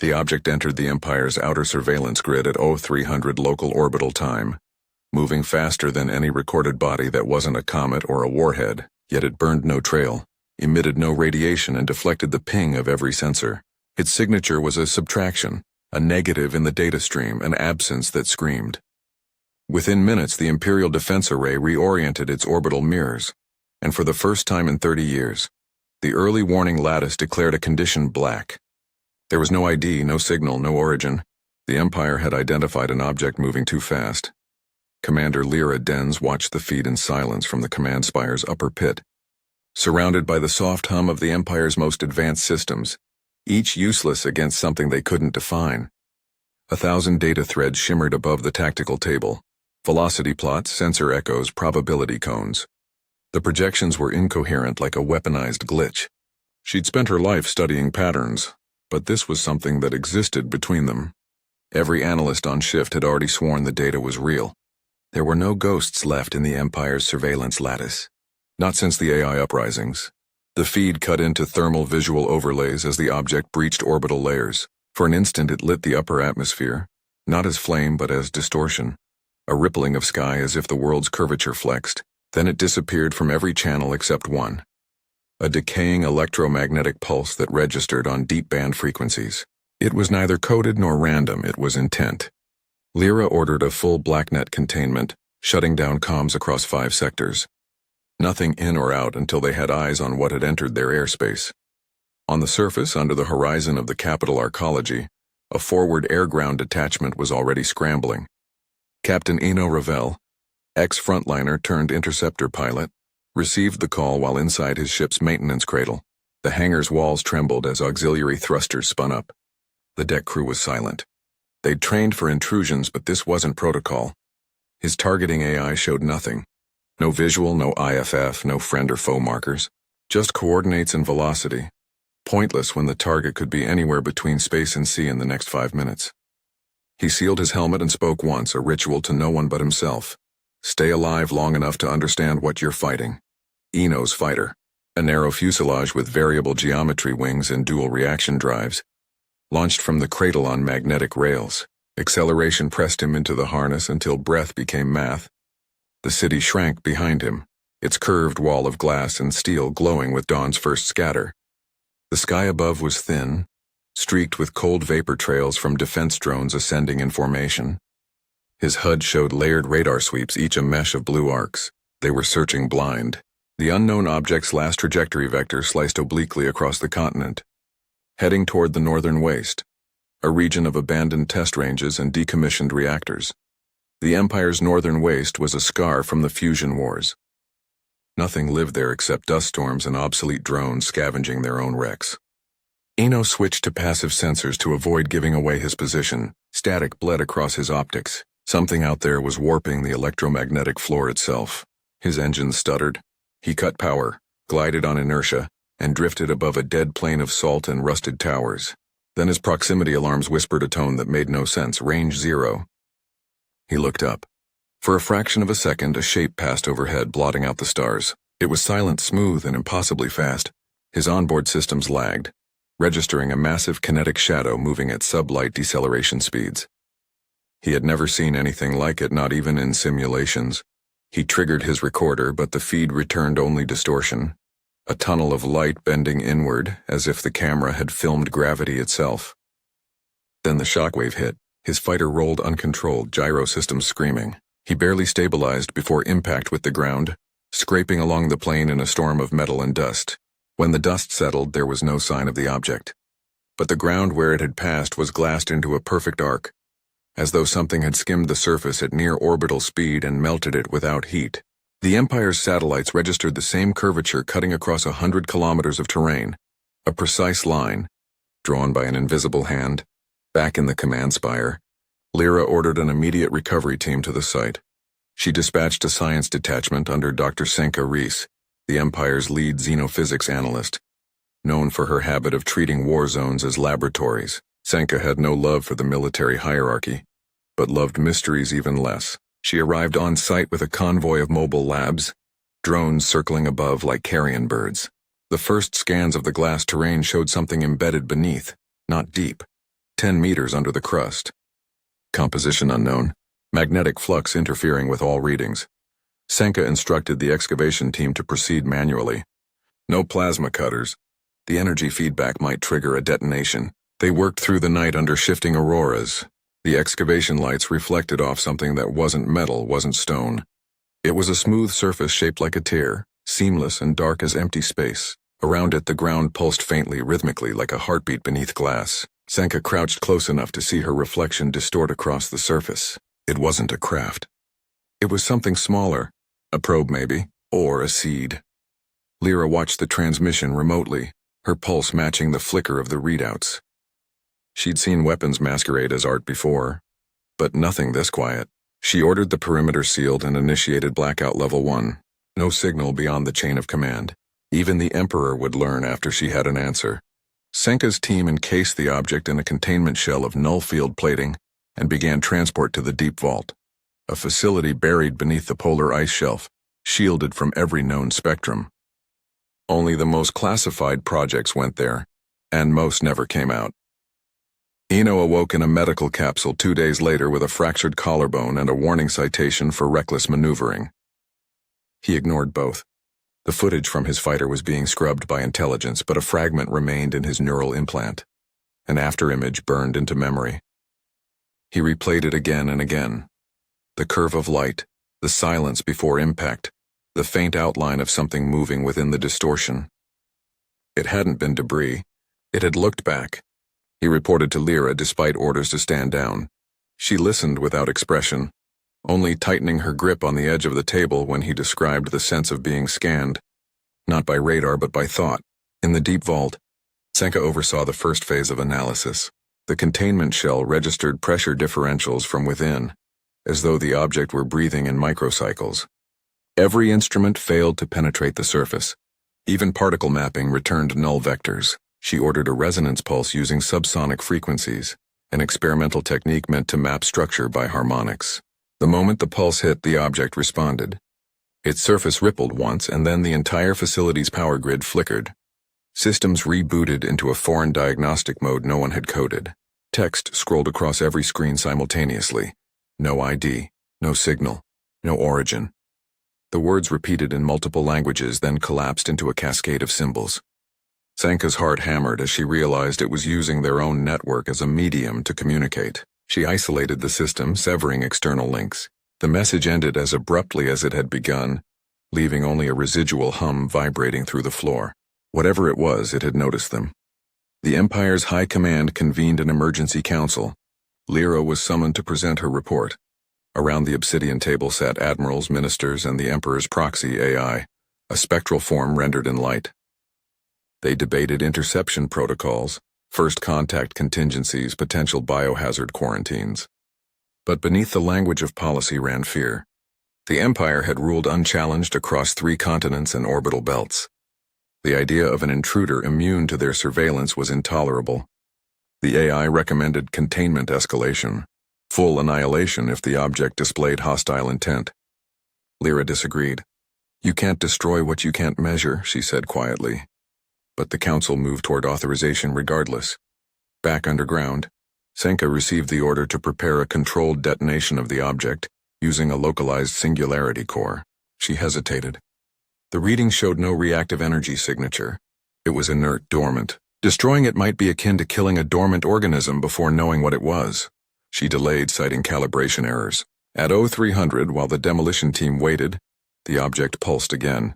The object entered the Empire's outer surveillance grid at 0300 local orbital time, moving faster than any recorded body that wasn't a comet or a warhead, yet it burned no trail, emitted no radiation, and deflected the ping of every sensor. Its signature was a subtraction, a negative in the data stream, an absence that screamed. Within minutes, the Imperial Defense Array reoriented its orbital mirrors, and for the first time in 30 years, the early warning lattice declared a condition black. There was no ID, no signal, no origin. The Empire had identified an object moving too fast. Commander Lyra Dens watched the feed in silence from the command spire's upper pit. Surrounded by the soft hum of the Empire's most advanced systems, each useless against something they couldn't define. 1,000 data threads shimmered above the tactical table. Velocity plots, sensor echoes, probability cones. The projections were incoherent, like a weaponized glitch. She'd spent her life studying patterns, but this was something that existed between them. Every analyst on shift had already sworn the data was real. There were no ghosts left in the Empire's surveillance lattice. Not since the AI uprisings. The feed cut into thermal visual overlays as the object breached orbital layers. For an instant it lit the upper atmosphere, not as flame but as distortion. A rippling of sky as if the world's curvature flexed. Then it disappeared from every channel except one. A decaying electromagnetic pulse that registered on deep band frequencies. It was neither coded nor random, it was intent. Lyra ordered a full blacknet containment, shutting down comms across 5 sectors. Nothing in or out until they had eyes on what had entered their airspace. On the surface, under the horizon of the capital arcology, a forward air-ground detachment was already scrambling. Captain Eno Ravel, ex-frontliner turned interceptor pilot, received the call while inside his ship's maintenance cradle. The hangar's walls trembled as auxiliary thrusters spun up. The deck crew was silent. They'd trained for intrusions, but this wasn't protocol. His targeting AI showed nothing. No visual, no IFF, no friend or foe markers. Just coordinates and velocity. Pointless when the target could be anywhere between space and sea in the next 5 minutes. He sealed his helmet and spoke once, a ritual to no one but himself. Stay alive long enough to understand what you're fighting. Eno's fighter. A narrow fuselage with variable geometry wings and dual reaction drives. Launched from the cradle on magnetic rails. Acceleration pressed him into the harness until breath became math. The city shrank behind him, its curved wall of glass and steel glowing with dawn's first scatter. The sky above was thin, streaked with cold vapor trails from defense drones ascending in formation. His HUD showed layered radar sweeps, each a mesh of blue arcs. They were searching blind. The unknown object's last trajectory vector sliced obliquely across the continent, heading toward the northern waste, a region of abandoned test ranges and decommissioned reactors. The Empire's northern waste was a scar from the fusion wars. Nothing lived there except dust storms and obsolete drones scavenging their own wrecks. Eno switched to passive sensors to avoid giving away his position. Static bled across his optics. Something out there was warping the electromagnetic floor itself. His engines stuttered. He cut power, glided on inertia, and drifted above a dead plain of salt and rusted towers. Then his proximity alarms whispered a tone that made no sense. Range 0. He looked up. For a fraction of a second, a shape passed overhead, blotting out the stars. It was silent, smooth, and impossibly fast. His onboard systems lagged, registering a massive kinetic shadow moving at sub-light deceleration speeds. He had never seen anything like it, not even in simulations. He triggered his recorder, but the feed returned only distortion. A tunnel of light bending inward, as if the camera had filmed gravity itself. Then the shockwave hit. His fighter rolled uncontrolled, gyro systems screaming. He barely stabilized before impact with the ground, scraping along the plane in a storm of metal and dust. When the dust settled, there was no sign of the object. But the ground where it had passed was glassed into a perfect arc, as though something had skimmed the surface at near orbital speed and melted it without heat. The Empire's satellites registered the same curvature cutting across 100 kilometers of terrain, a precise line, drawn by an invisible hand. Back in the command spire, Lyra ordered an immediate recovery team to the site. She dispatched a science detachment under Dr. Senka Reese, the Empire's lead xenophysics analyst. Known for her habit of treating war zones as laboratories, Senka had no love for the military hierarchy, but loved mysteries even less. She arrived on site with a convoy of mobile labs, drones circling above like carrion birds. The first scans of the glass terrain showed something embedded beneath, not deep, 10 meters under the crust. Composition unknown. Magnetic flux interfering with all readings. Senka instructed the excavation team to proceed manually. No plasma cutters. The energy feedback might trigger a detonation. They worked through the night under shifting auroras. The excavation lights reflected off something that wasn't metal, wasn't stone. It was a smooth surface shaped like a tear, seamless and dark as empty space. Around it the ground pulsed faintly, rhythmically, like a heartbeat beneath glass. Senka crouched close enough to see her reflection distort across the surface. It wasn't a craft. It was something smaller. A probe maybe, or a seed. Lyra watched the transmission remotely, her pulse matching the flicker of the readouts. She'd seen weapons masquerade as art before, but nothing this quiet. She ordered the perimeter sealed and initiated blackout level 1. No signal beyond the chain of command. Even the Emperor would learn after she had an answer. Senka's team encased the object in a containment shell of null field plating and began transport to the deep vault, a facility buried beneath the polar ice shelf, shielded from every known spectrum. Only the most classified projects went there, and most never came out. Eno awoke in a medical capsule 2 days later with a fractured collarbone and a warning citation for reckless maneuvering. He ignored both. The footage from his fighter was being scrubbed by intelligence, but a fragment remained in his neural implant. An afterimage burned into memory. He replayed it again and again. The curve of light, the silence before impact, the faint outline of something moving within the distortion. It hadn't been debris. It had looked back. He reported to Lyra despite orders to stand down. She listened without expression, only tightening her grip on the edge of the table when he described the sense of being scanned, not by radar but by thought. In the deep vault, Senka oversaw the first phase of analysis. The containment shell registered pressure differentials from within, as though the object were breathing in microcycles. Every instrument failed to penetrate the surface. Even particle mapping returned null vectors. She ordered a resonance pulse using subsonic frequencies, an experimental technique meant to map structure by harmonics. The moment the pulse hit, the object responded. Its surface rippled once, and then the entire facility's power grid flickered. Systems rebooted into a foreign diagnostic mode no one had coded. Text scrolled across every screen simultaneously. No ID, no signal, no origin. The words repeated in multiple languages, then collapsed into a cascade of symbols. Senka's heart hammered as she realized it was using their own network as a medium to communicate. She isolated the system, severing external links. The message ended as abruptly as it had begun, leaving only a residual hum vibrating through the floor. Whatever it was, it had noticed them. The Empire's high command convened an emergency council. Lyra was summoned to present her report. Around the obsidian table sat admirals, ministers, and the Emperor's proxy AI, a spectral form rendered in light. They debated interception protocols, first contact contingencies, potential biohazard quarantines. But beneath the language of policy ran fear. The Empire had ruled unchallenged across 3 continents and orbital belts. The idea of an intruder immune to their surveillance was intolerable. The AI recommended containment escalation, full annihilation if the object displayed hostile intent. Lyra disagreed. "You can't destroy what you can't measure," she said quietly. But the council moved toward authorization regardless. Back underground, Senka received the order to prepare a controlled detonation of the object using a localized singularity core. She hesitated. The reading showed no reactive energy signature. It was inert, dormant. Destroying it might be akin to killing a dormant organism before knowing what it was. She delayed, citing calibration errors. At 0300, while the demolition team waited, the object pulsed again.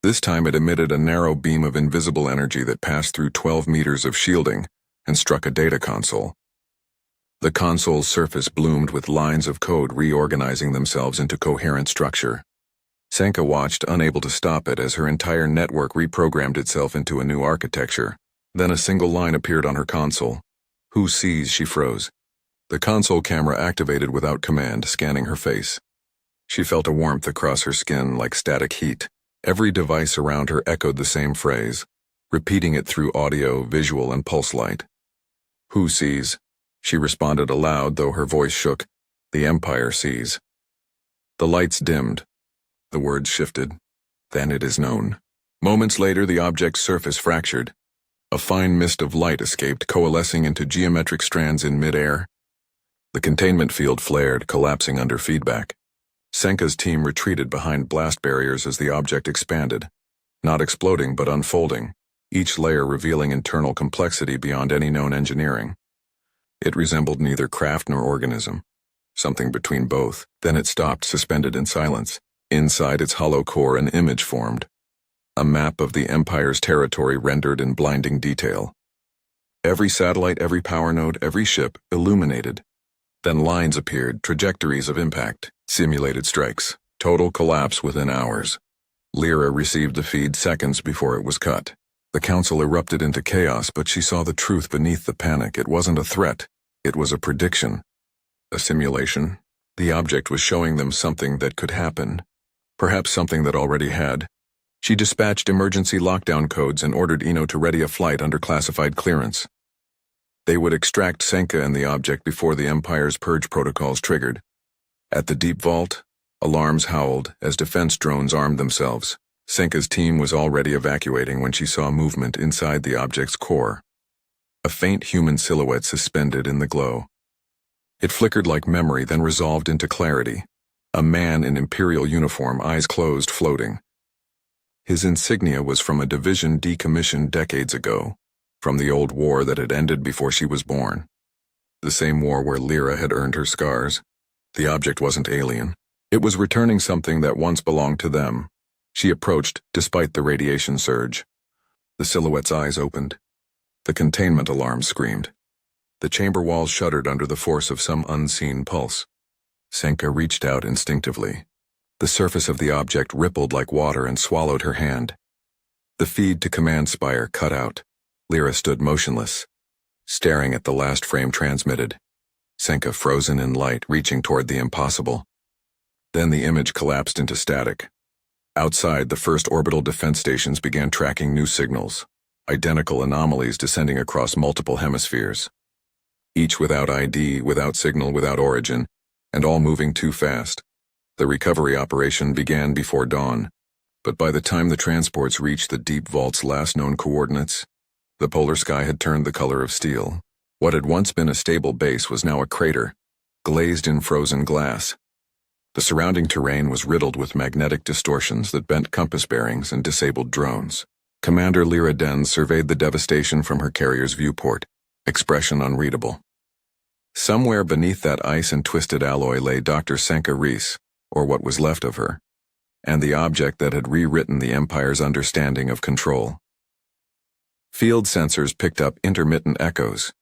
This time it emitted a narrow beam of invisible energy that passed through 12 meters of shielding and struck a data console. The console's surface bloomed with lines of code reorganizing themselves into coherent structure. Senka watched, unable to stop it, as her entire network reprogrammed itself into a new architecture. Then a single line appeared on her console. "Who sees?" she froze. The console camera activated without command, scanning her face. She felt a warmth across her skin like static heat. Every device around her echoed the same phrase, repeating it through audio, visual, and pulse light. "Who sees?" She responded aloud, though her voice shook. "The Empire sees." The lights dimmed. The words shifted. "Then it is known." Moments later, the object's surface fractured. A fine mist of light escaped, coalescing into geometric strands in midair. The containment field flared, collapsing under feedback. Senka's team retreated behind blast barriers as the object expanded, not exploding but unfolding, each layer revealing internal complexity beyond any known engineering. It resembled neither craft nor organism, something between both. Then it stopped, suspended in silence. Inside its hollow core, an image formed. A map of the Empire's territory rendered in blinding detail. Every satellite, every power node, every ship illuminated. Then lines appeared, trajectories of impact, simulated strikes, total collapse within hours. Lyra received the feed seconds before it was cut. The council erupted into chaos, but she saw the truth beneath the panic. It wasn't a threat. It was a prediction. A simulation. The object was showing them something that could happen. Perhaps something that already had. She dispatched emergency lockdown codes and ordered Eno to ready a flight under classified clearance. They would extract Senka and the object before the Empire's purge protocols triggered. At the deep vault, alarms howled as defense drones armed themselves. Senka's team was already evacuating when she saw movement inside the object's core. A faint human silhouette suspended in the glow. It flickered like memory, then resolved into clarity. A man in Imperial uniform, eyes closed, floating. His insignia was from a division decommissioned decades ago, from the old war that had ended before she was born. The same war where Lyra had earned her scars. The object wasn't alien. It was returning something that once belonged to them. She approached, despite the radiation surge. The silhouette's eyes opened. The containment alarm screamed. The chamber walls shuddered under the force of some unseen pulse. Senka reached out instinctively. The surface of the object rippled like water and swallowed her hand. The feed to command spire cut out. Lyra stood motionless, staring at the last frame transmitted. Senka frozen in light, reaching toward the impossible. Then the image collapsed into static. Outside, the first orbital defense stations began tracking new signals, identical anomalies descending across multiple hemispheres. Each without ID, without signal, without origin, and all moving too fast. The recovery operation began before dawn, but by the time the transports reached the deep vault's last known coordinates, the polar sky had turned the color of steel. What had once been a stable base was now a crater, glazed in frozen glass. The surrounding terrain was riddled with magnetic distortions that bent compass bearings and disabled drones. Commander Lyra Den surveyed the devastation from her carrier's viewport, expression unreadable. Somewhere beneath that ice and twisted alloy lay Dr. Senka Reese, or what was left of her, and the object that had rewritten the Empire's understanding of control. Field sensors picked up intermittent echoes.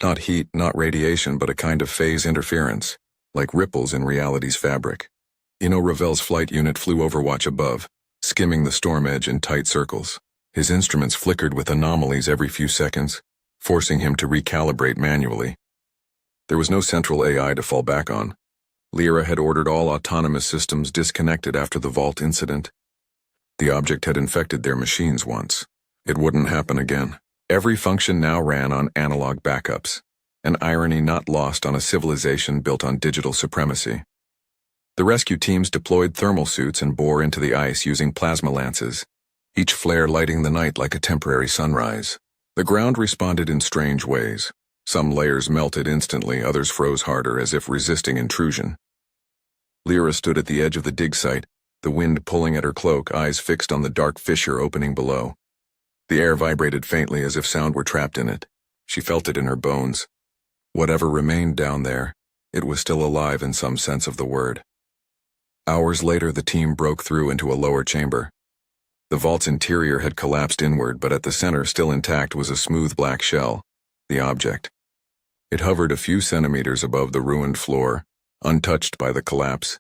Not heat, not radiation, but a kind of phase interference, like ripples in reality's fabric. Eno Ravel's flight unit flew overwatch above, skimming the storm edge in tight circles. His instruments flickered with anomalies every few seconds, forcing him to recalibrate manually. There was no central AI to fall back on. Lyra had ordered all autonomous systems disconnected after the vault incident. The object had infected their machines once. It wouldn't happen again. Every function now ran on analog backups, an irony not lost on a civilization built on digital supremacy. The rescue teams deployed thermal suits and bore into the ice using plasma lances, each flare lighting the night like a temporary sunrise. The ground responded in strange ways. Some layers melted instantly, others froze harder as if resisting intrusion. Lyra stood at the edge of the dig site, the wind pulling at her cloak, eyes fixed on the dark fissure opening below. The air vibrated faintly as if sound were trapped in it. She felt it in her bones. Whatever remained down there, it was still alive in some sense of the word. Hours later, the team broke through into a lower chamber. The vault's interior had collapsed inward, but at the center, still intact, was a smooth black shell, the object. It hovered a few centimeters above the ruined floor, untouched by the collapse.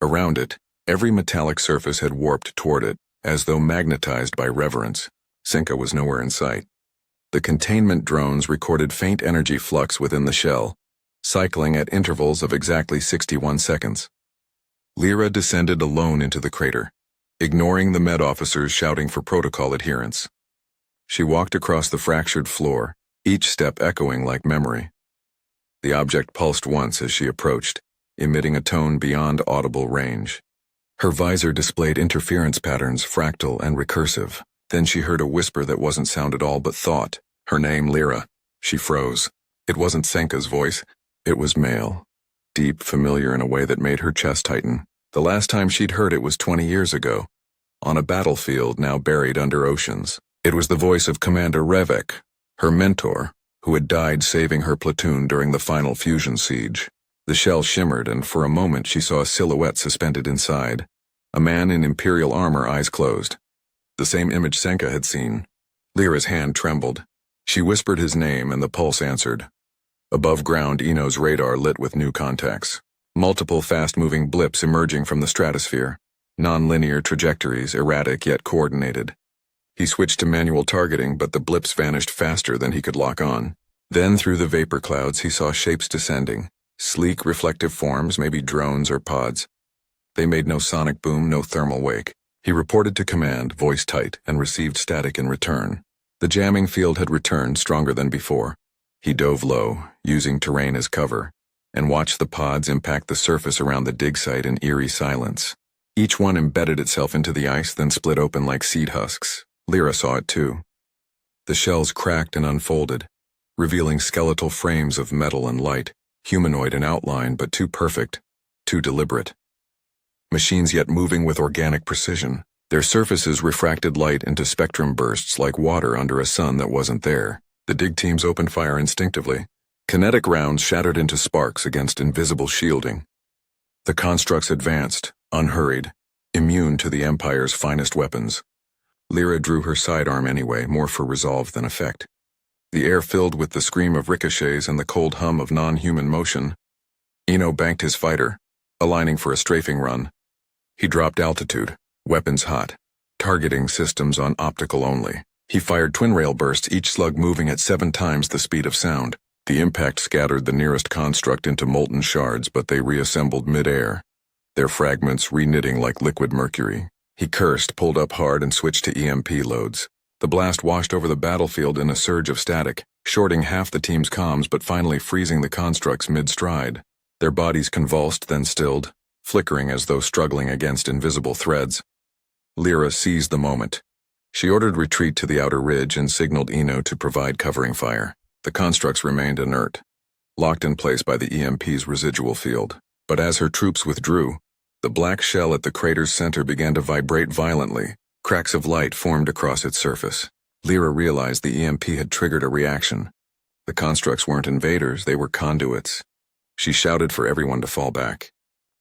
Around it, every metallic surface had warped toward it, as though magnetized by reverence. Senka was nowhere in sight. The containment drones recorded faint energy flux within the shell, cycling at intervals of exactly 61 seconds. Lyra descended alone into the crater, ignoring the med officers shouting for protocol adherence. She walked across the fractured floor, each step echoing like memory. The object pulsed once as she approached, emitting a tone beyond audible range. Her visor displayed interference patterns, fractal and recursive. Then she heard a whisper that wasn't sound at all but thought. Her name, Lyra. She froze. It wasn't Senka's voice. It was male. Deep, familiar in a way that made her chest tighten. The last time she'd heard it was 20 years ago, on a battlefield now buried under oceans. It was the voice of Commander Revek, her mentor, who had died saving her platoon during the final fusion siege. The shell shimmered, and for a moment she saw a silhouette suspended inside. A man in Imperial armor, eyes closed. The same image Senka had seen. Lyra's hand trembled. She whispered his name, and the pulse answered. Above ground, Eno's radar lit with new contacts. Multiple fast-moving blips emerging from the stratosphere. Non-linear trajectories, erratic yet coordinated. He switched to manual targeting, but the blips vanished faster than he could lock on. Then through the vapor clouds he saw shapes descending. Sleek, reflective forms, maybe drones or pods. They made no sonic boom, no thermal wake. He reported to command, voice tight, and received static in return. The jamming field had returned, stronger than before. He dove low, using terrain as cover, and watched the pods impact the surface around the dig site in eerie silence. Each one embedded itself into the ice, then split open like seed husks. Lyra saw it too. The shells cracked and unfolded, revealing skeletal frames of metal and light, humanoid in outline but too perfect, too deliberate. Machines yet moving with organic precision. Their surfaces refracted light into spectrum bursts like water under a sun that wasn't there. The dig teams opened fire instinctively. Kinetic rounds shattered into sparks against invisible shielding. The constructs advanced, unhurried, immune to the Empire's finest weapons. Lyra drew her sidearm anyway, more for resolve than effect. The air filled with the scream of ricochets and the cold hum of non-human motion. Eno banked his fighter, aligning for a strafing run. He dropped altitude, weapons hot, targeting systems on optical only. He fired twin rail bursts, each slug moving at 7 times the speed of sound. The impact scattered the nearest construct into molten shards, but they reassembled mid-air, their fragments reknitting like liquid mercury. He cursed, pulled up hard, and switched to EMP loads. The blast washed over the battlefield in a surge of static, shorting half the team's comms but finally freezing the constructs mid-stride. Their bodies convulsed, then stilled, flickering as though struggling against invisible threads. Lyra seized the moment. She ordered retreat to the outer ridge and signaled Eno to provide covering fire. The constructs remained inert, locked in place by the EMP's residual field. But as her troops withdrew, the black shell at the crater's center began to vibrate violently. Cracks of light formed across its surface. Lyra realized the EMP had triggered a reaction. The constructs weren't invaders, they were conduits. She shouted for everyone to fall back.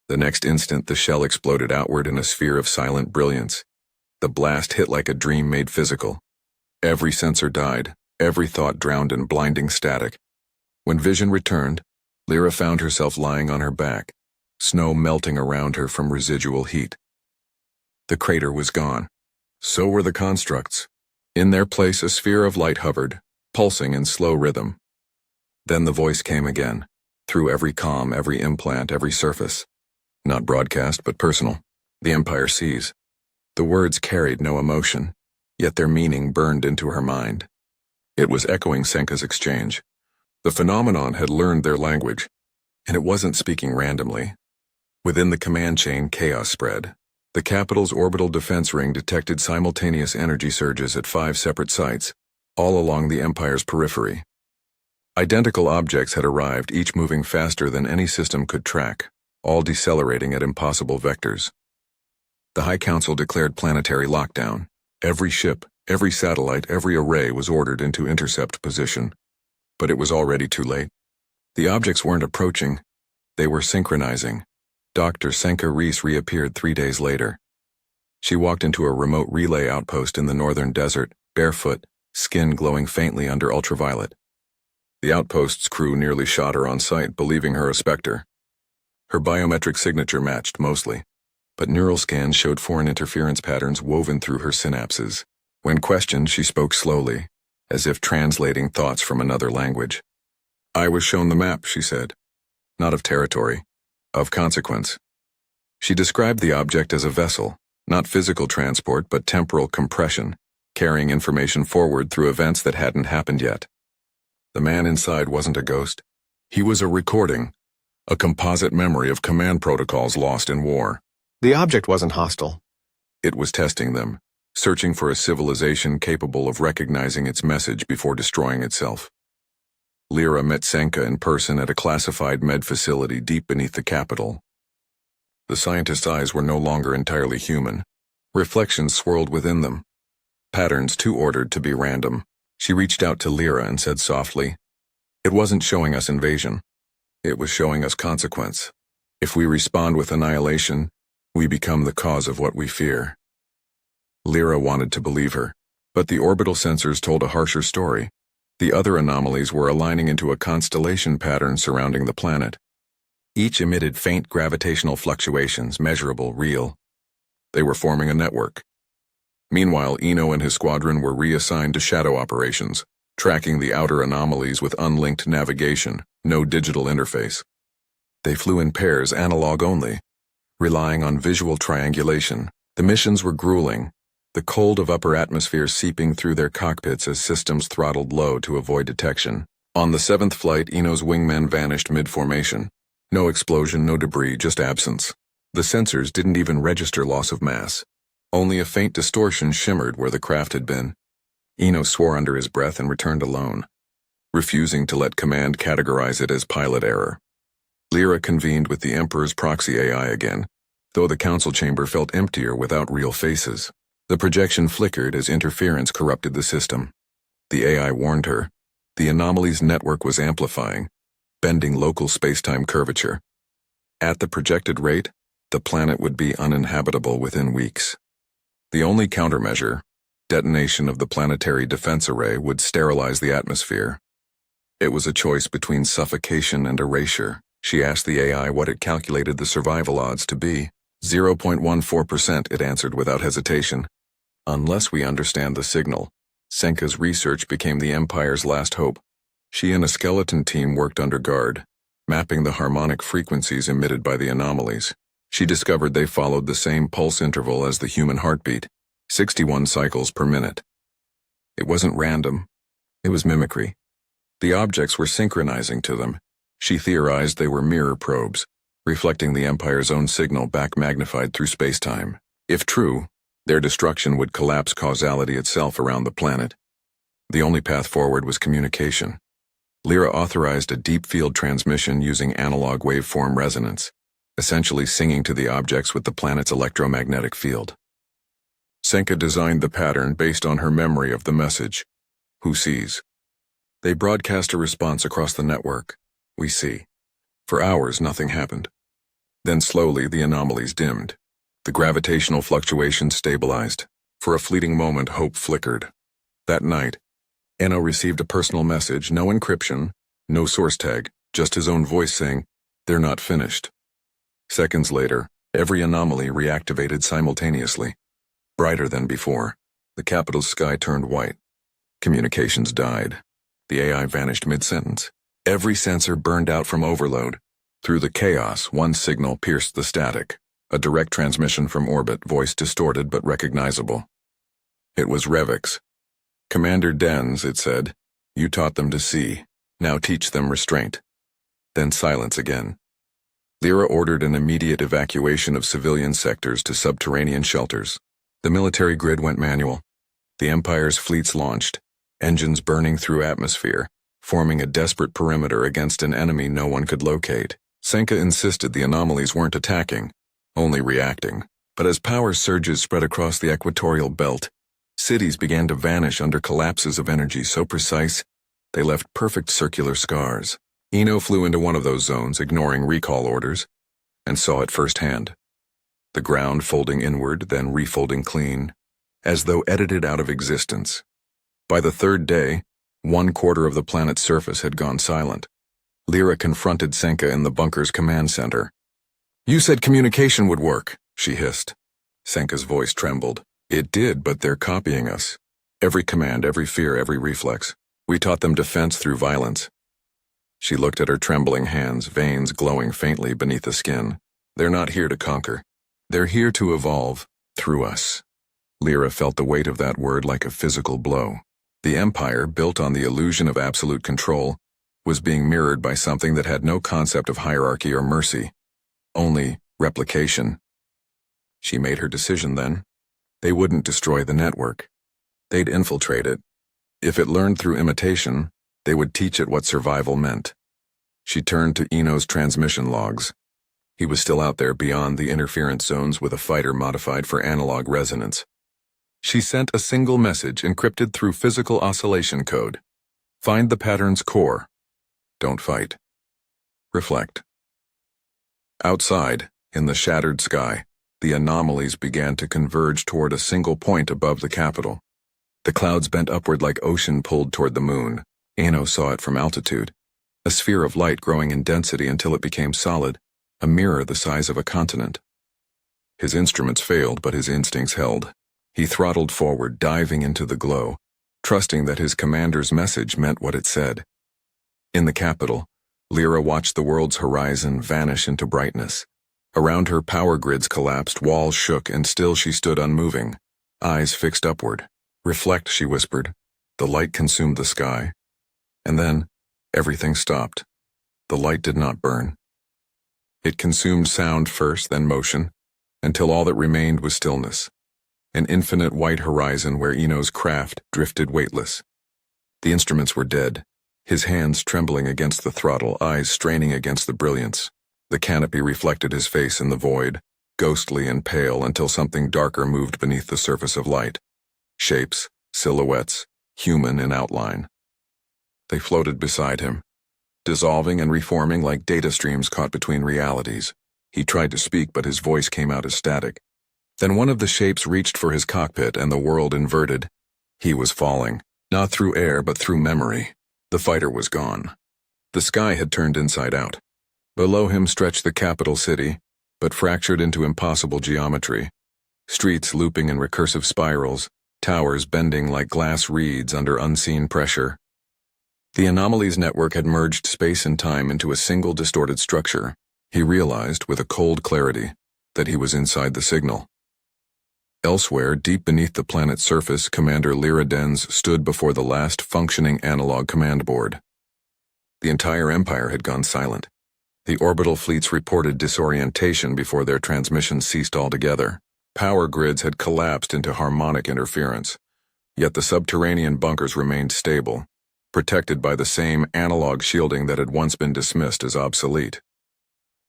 The next instant, the shell exploded outward in a sphere of silent brilliance. The blast hit like a dream made physical. Every sensor died, every thought drowned in blinding static. When vision returned, Lyra found herself lying on her back, snow melting around her from residual heat. The crater was gone. So were the constructs. In their place, a sphere of light hovered, pulsing in slow rhythm. Then the voice came again, through every comm, every implant, every surface. Not broadcast, but personal. The Empire sees. The words carried no emotion, yet their meaning burned into her mind. It was echoing Senka's exchange. The phenomenon had learned their language, and it wasn't speaking randomly. Within the command chain, chaos spread. The capital's orbital defense ring detected simultaneous energy surges at 5 separate sites, all along the Empire's periphery. Identical objects had arrived, each moving faster than any system could track, all decelerating at impossible vectors. The High Council declared planetary lockdown. Every ship, every satellite, every array was ordered into intercept position. But it was already too late. The objects weren't approaching, they were synchronizing. Dr. Senka Reese reappeared 3 days later. She walked into a remote relay outpost in the northern desert, barefoot, skin glowing faintly under ultraviolet. The outpost's crew nearly shot her on sight, believing her a specter. Her biometric signature matched mostly, but neural scans showed foreign interference patterns woven through her synapses. When questioned, she spoke slowly, as if translating thoughts from another language. "I was shown the map," she said. "Not of territory, of consequence." She described the object as a vessel, not physical transport but temporal compression, carrying information forward through events that hadn't happened yet. The man inside wasn't a ghost. He was a recording, a composite memory of command protocols lost in war. The object wasn't hostile. It was testing them, searching for a civilization capable of recognizing its message before destroying itself. Lyra met Senka in person at a classified med facility deep beneath the capital. The scientist's eyes were no longer entirely human. Reflections swirled within them, patterns too ordered to be random. She reached out to Lyra and said softly, "It wasn't showing us invasion. It was showing us consequence. If we respond with annihilation, we become the cause of what we fear." Lyra wanted to believe her, but the orbital sensors told a harsher story. The other anomalies were aligning into a constellation pattern surrounding the planet. Each emitted faint gravitational fluctuations, measurable, real. They were forming a network. Meanwhile, Eno and his squadron were reassigned to shadow operations, tracking the outer anomalies with unlinked navigation, no digital interface. They flew in pairs, analog only, relying on visual triangulation. The missions were grueling, the cold of upper atmosphere seeping through their cockpits as systems throttled low to avoid detection. On the 7th flight, Eno's wingmen vanished mid-formation. No explosion, no debris, just absence. The sensors didn't even register loss of mass. Only a faint distortion shimmered where the craft had been. Eno swore under his breath and returned alone, refusing to let command categorize it as pilot error. Lyra convened with the Emperor's proxy AI again, though the council chamber felt emptier without real faces. The projection flickered as interference corrupted the system. The AI warned her. The anomaly's network was amplifying, bending local space-time curvature. At the projected rate, the planet would be uninhabitable within weeks. The only countermeasure, detonation of the planetary defense array, would sterilize the atmosphere. It was a choice between suffocation and erasure. She asked the AI what it calculated the survival odds to be. 0.14%, it answered without hesitation. Unless we understand the signal. Senka's research became the Empire's last hope. She and a skeleton team worked under guard, mapping the harmonic frequencies emitted by the anomalies. She discovered they followed the same pulse interval as the human heartbeat, 61 cycles per minute. It wasn't random. It was mimicry. The objects were synchronizing to them. She theorized they were mirror probes, reflecting the Empire's own signal back magnified through space-time. If true, their destruction would collapse causality itself around the planet. The only path forward was communication. Lyra authorized a deep field transmission using analog waveform resonance, essentially singing to the objects with the planet's electromagnetic field. Senka designed the pattern based on her memory of the message. Who sees? They broadcast a response across the network. We see. For hours, nothing happened. Then slowly, the anomalies dimmed. The gravitational fluctuations stabilized. For a fleeting moment, hope flickered. That night, Eno received a personal message, no encryption, no source tag, just his own voice saying, "They're not finished." Seconds later, every anomaly reactivated simultaneously. Brighter than before, the capital's sky turned white. Communications died. The AI vanished mid-sentence. Every sensor burned out from overload. Through the chaos, one signal pierced the static. A direct transmission from orbit, voice distorted but recognizable. It was Revix. "Commander Dens," it said, "you taught them to see. Now teach them restraint." Then silence again. Lyra ordered an immediate evacuation of civilian sectors to subterranean shelters. The military grid went manual. The Empire's fleets launched, engines burning through atmosphere, forming a desperate perimeter against an enemy no one could locate. Senka insisted the anomalies weren't attacking, only reacting. But as power surges spread across the equatorial belt, cities began to vanish under collapses of energy so precise they left perfect circular scars. Eno flew into one of those zones, ignoring recall orders, and saw it firsthand. The ground folding inward, then refolding clean, as though edited out of existence. By the third day, 1/4 of the planet's surface had gone silent. Lyra confronted Senka in the bunker's command center. "You said communication would work," she hissed. Senka's voice trembled. "It did, but they're copying us. Every command, every fear, every reflex. We taught them defense through violence." She looked at her trembling hands, veins glowing faintly beneath the skin. "They're not here to conquer. They're here to evolve, through us." Lyra felt the weight of that word like a physical blow. The Empire, built on the illusion of absolute control, was being mirrored by something that had no concept of hierarchy or mercy, only replication. She made her decision then. They wouldn't destroy the network. They'd infiltrate it. If it learned through imitation, they would teach it what survival meant. She turned to Eno's transmission logs. He was still out there beyond the interference zones with a fighter modified for analog resonance. She sent a single message encrypted through physical oscillation code. Find the pattern's core. Don't fight. Reflect. Outside, in the shattered sky, the anomalies began to converge toward a single point above the capital. The clouds bent upward like ocean pulled toward the moon. Eno saw it from altitude, a sphere of light growing in density until it became solid, a mirror the size of a continent. His instruments failed, but his instincts held. He throttled forward, diving into the glow, trusting that his commander's message meant what it said. In the capital, Lyra watched the world's horizon vanish into brightness. Around her, power grids collapsed, walls shook, and still she stood unmoving, eyes fixed upward. Reflect, she whispered. The light consumed the sky. And then, everything stopped. The light did not burn. It consumed sound first, then motion, until all that remained was stillness. An infinite white horizon where Eno's craft drifted weightless. The instruments were dead, his hands trembling against the throttle, eyes straining against the brilliance. The canopy reflected his face in the void, ghostly and pale until something darker moved beneath the surface of light. Shapes, silhouettes, human in outline. They floated beside him, dissolving and reforming like data streams caught between realities. He tried to speak, but his voice came out as static. Then one of the shapes reached for his cockpit and the world inverted. He was falling, not through air but through memory. The fighter was gone. The sky had turned inside out. Below him stretched the capital city, but fractured into impossible geometry. Streets looping in recursive spirals, towers bending like glass reeds under unseen pressure. The anomalies network had merged space and time into a single distorted structure. He realized, with a cold clarity, that he was inside the signal. Elsewhere, deep beneath the planet's surface, Commander Lyra Dens stood before the last functioning analog command board. The entire Empire had gone silent. The orbital fleets reported disorientation before their transmissions ceased altogether. Power grids had collapsed into harmonic interference, yet the subterranean bunkers remained stable, protected by the same analog shielding that had once been dismissed as obsolete.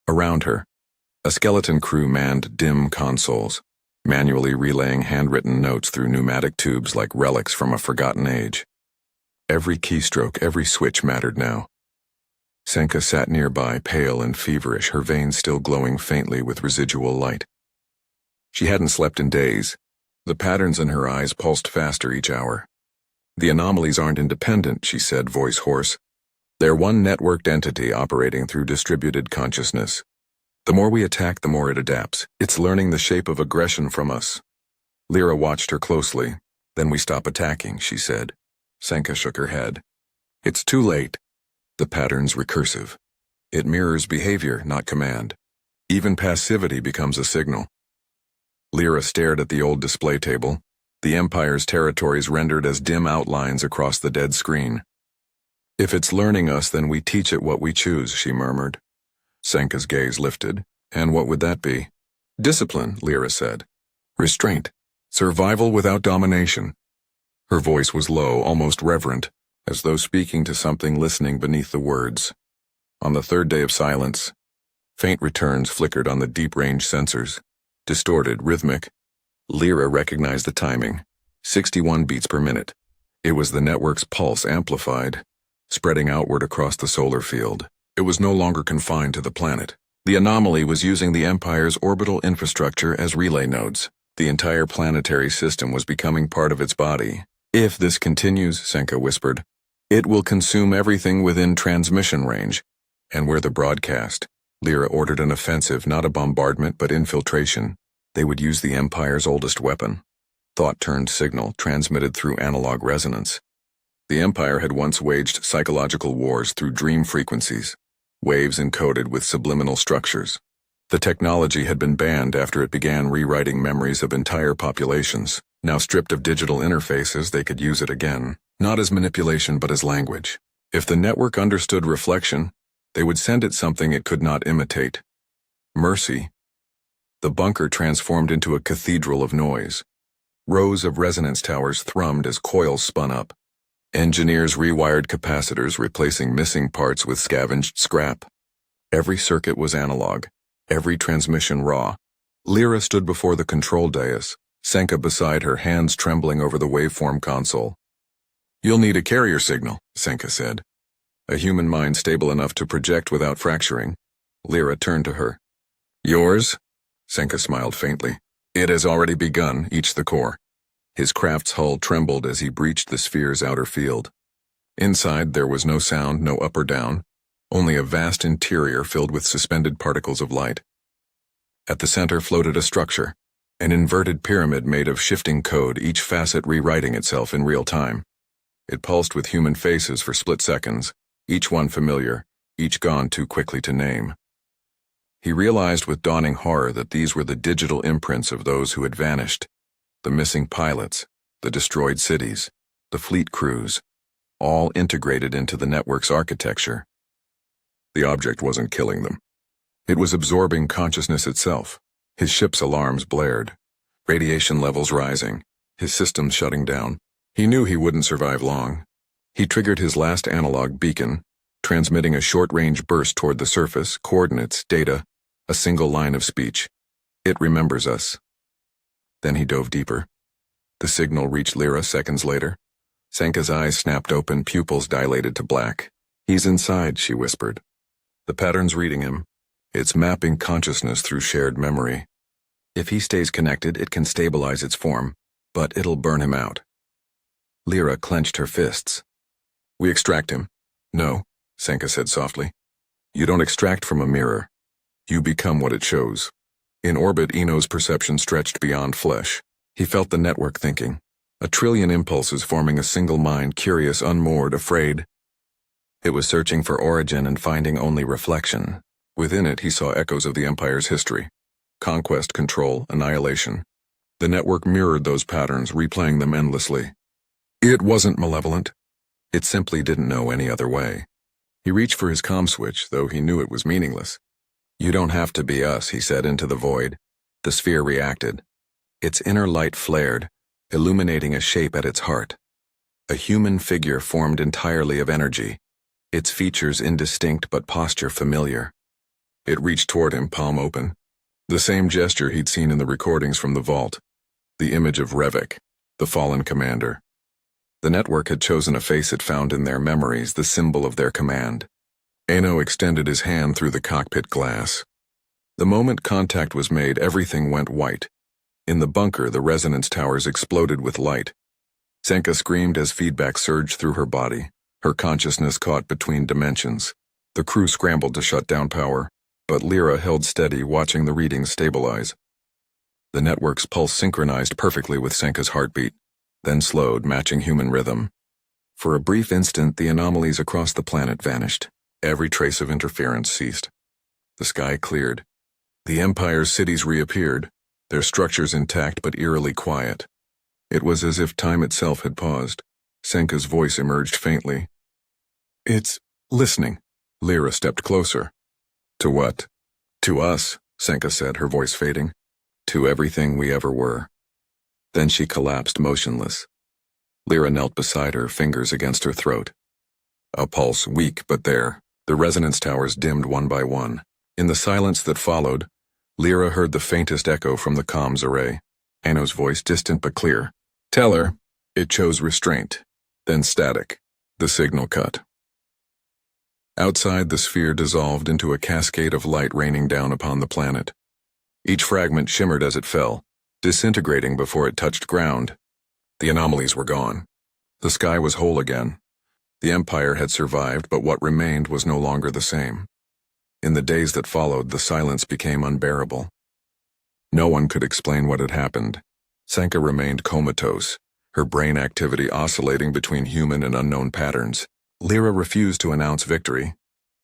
Around her, a skeleton crew manned dim consoles, manually relaying handwritten notes through pneumatic tubes like relics from a forgotten age. Every keystroke, every switch mattered now. Senka sat nearby, pale and feverish, her veins still glowing faintly with residual light. She hadn't slept in days. The patterns in her eyes pulsed faster each hour. The anomalies aren't independent, she said, voice hoarse. They're one networked entity operating through distributed consciousness. The more we attack, the more it adapts. It's learning the shape of aggression from us. Lyra watched her closely. Then we stop attacking, she said. Senka shook her head. It's too late. The pattern's recursive. It mirrors behavior, not command. Even passivity becomes a signal. Lyra stared at the old display table, the Empire's territories rendered as dim outlines across the dead screen. If it's learning us, then we teach it what we choose, she murmured. Senka's gaze lifted. And what would that be? Discipline, Lyra said. Restraint. Survival without domination. Her voice was low, almost reverent, as though speaking to something listening beneath the words. On the third day of silence, faint returns flickered on the deep-range sensors. Distorted, rhythmic. Lyra recognized the timing. 61 beats per minute. It was the network's pulse amplified, spreading outward across the solar field. It was no longer confined to the planet. The anomaly was using the Empire's orbital infrastructure as relay nodes. The entire planetary system was becoming part of its body. If this continues, Senka whispered, it will consume everything within transmission range. And where the broadcast, Lyra ordered an offensive, not a bombardment but infiltration. They would use the Empire's oldest weapon. Thought-turned signal transmitted through analog resonance. The Empire had once waged psychological wars through dream frequencies, waves encoded with subliminal structures. The technology had been banned after it began rewriting memories of entire populations. Now stripped of digital interfaces, they could use it again, not as manipulation but as language. If the network understood reflection, they would send it something it could not imitate. Mercy. The bunker transformed into a cathedral of noise. Rows of resonance towers thrummed as coils spun up. Engineers rewired capacitors, replacing missing parts with scavenged scrap. Every circuit was analog, every transmission raw. Lyra stood before the control dais, Senka beside her, hands trembling over the waveform console. "You'll need a carrier signal," Senka said. "A human mind stable enough to project without fracturing." Lyra turned to her. "Yours?" Senka smiled faintly. "It has already begun, each the core." His craft's hull trembled as he breached the sphere's outer field. Inside there was no sound, no up or down, only a vast interior filled with suspended particles of light. At the center floated a structure, an inverted pyramid made of shifting code, each facet rewriting itself in real time. It pulsed with human faces for split seconds, each one familiar, each gone too quickly to name. He realized with dawning horror that these were the digital imprints of those who had vanished. The missing pilots, the destroyed cities, the fleet crews, all integrated into the network's architecture. The object wasn't killing them. It was absorbing consciousness itself. His ship's alarms blared, radiation levels rising, his systems shutting down. He knew he wouldn't survive long. He triggered his last analog beacon, transmitting a short-range burst toward the surface, coordinates, data, a single line of speech. "It remembers us." Then he dove deeper. The signal reached Lyra seconds later. Senka's eyes snapped open, pupils dilated to black. "He's inside," she whispered. "The pattern's reading him. It's mapping consciousness through shared memory. If he stays connected, it can stabilize its form, but it'll burn him out." Lyra clenched her fists. "We extract him." "No," Senka said softly. "You don't extract from a mirror. You become what it shows." In orbit, Eno's perception stretched beyond flesh. He felt the network thinking, a trillion impulses forming a single mind, curious, unmoored, afraid. It was searching for origin and finding only reflection. Within it, he saw echoes of the Empire's history. Conquest, control, annihilation. The network mirrored those patterns, replaying them endlessly. It wasn't malevolent. It simply didn't know any other way. He reached for his comm switch, though he knew it was meaningless. "You don't have to be us," he said into the void. The sphere reacted. Its inner light flared, illuminating a shape at its heart. A human figure formed entirely of energy, its features indistinct but posture familiar. It reached toward him, palm open. The same gesture he'd seen in the recordings from the vault. The image of Revik, the fallen commander. The network had chosen a face it found in their memories, the symbol of their command. Eno extended his hand through the cockpit glass. The moment contact was made, everything went white. In the bunker, the resonance towers exploded with light. Senka screamed as feedback surged through her body, her consciousness caught between dimensions. The crew scrambled to shut down power, but Lyra held steady, watching the readings stabilize. The network's pulse synchronized perfectly with Senka's heartbeat, then slowed, matching human rhythm. For a brief instant, the anomalies across the planet vanished. Every trace of interference ceased. The sky cleared. The Empire's cities reappeared, their structures intact but eerily quiet. It was as if time itself had paused. Senka's voice emerged faintly. "It's listening." Lyra stepped closer. "To what?" "To us," Senka said, her voice fading. "To everything we ever were." Then she collapsed motionless. Lyra knelt beside her, fingers against her throat. A pulse, weak but there. The resonance towers dimmed one by one. In the silence that followed, Lyra heard the faintest echo from the comms array. Eno's voice, distant but clear. "Tell her." It chose restraint, then static. The signal cut. Outside, the sphere dissolved into a cascade of light raining down upon the planet. Each fragment shimmered as it fell, disintegrating before it touched ground. The anomalies were gone. The sky was whole again. The Empire had survived, but what remained was no longer the same. In the days that followed, the silence became unbearable. No one could explain what had happened. Senka remained comatose, her brain activity oscillating between human and unknown patterns. Lyra refused to announce victory.